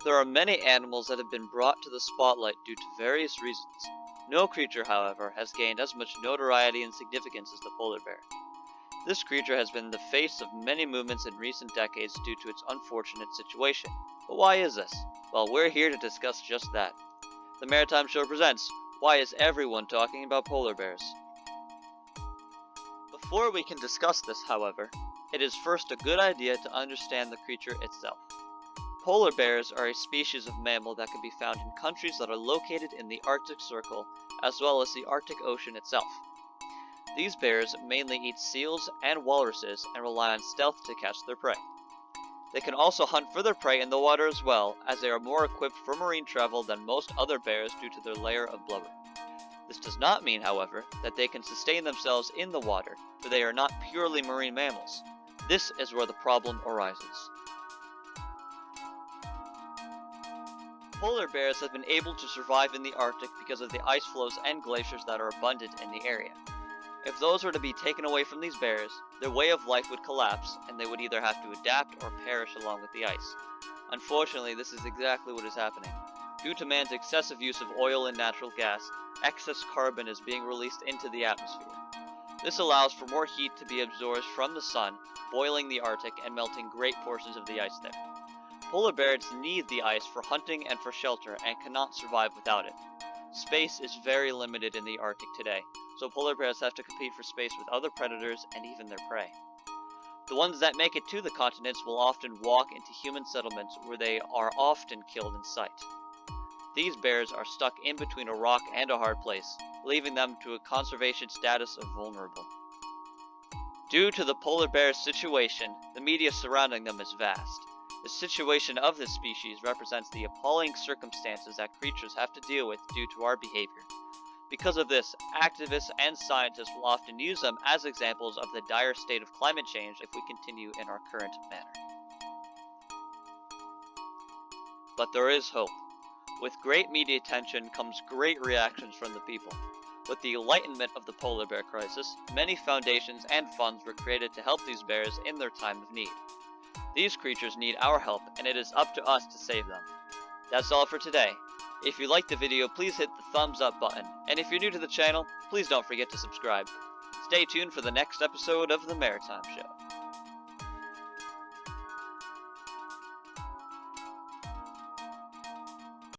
There are many animals that have been brought to the spotlight due to various reasons. No creature, however, has gained as much notoriety and significance as the polar bear. This creature has been the face of many movements in recent decades due to its unfortunate situation. But why is this? Well, we're here to discuss just that. The Maritime Show presents, Why is everyone talking about polar bears? Before we can discuss this, however, it is first a good idea to understand the creature itself. Polar bears are a species of mammal that can be found in countries that are located in the Arctic Circle, as well as the Arctic Ocean itself. These bears mainly eat seals and walruses and rely on stealth to catch their prey. They can also hunt for their prey in the water as well, as they are more equipped for marine travel than most other bears due to their layer of blubber. This does not mean, however, that they can sustain themselves in the water, for they are not purely marine mammals. This is where the problem arises. Polar bears have been able to survive in the Arctic because of the ice floes and glaciers that are abundant in the area. If those were to be taken away from these bears, their way of life would collapse, and they would either have to adapt or perish along with the ice. Unfortunately, this is exactly what is happening. Due to man's excessive use of oil and natural gas, excess carbon is being released into the atmosphere. This allows for more heat to be absorbed from the sun, boiling the Arctic and melting great portions of the ice there. Polar bears need the ice for hunting and for shelter and cannot survive without it. Space is very limited in the Arctic today, so polar bears have to compete for space with other predators and even their prey. The ones that make it to the continents will often walk into human settlements where they are often killed in sight. These bears are stuck in between a rock and a hard place, leaving them to a conservation status of vulnerable. Due to the polar bear's situation, the media surrounding them is vast. The situation of this species represents the appalling circumstances that creatures have to deal with due to our behavior. Because of this, activists and scientists will often use them as examples of the dire state of climate change if we continue in our current manner. But there is hope. With great media attention comes great reactions from the people. With the enlightenment of the polar bear crisis, many foundations and funds were created to help these bears in their time of need. These creatures need our help, and it is up to us to save them. That's all for today. If you liked the video, please hit the thumbs up button, and if you're new to the channel, please don't forget to subscribe. Stay tuned for the next episode of The Maritime Show.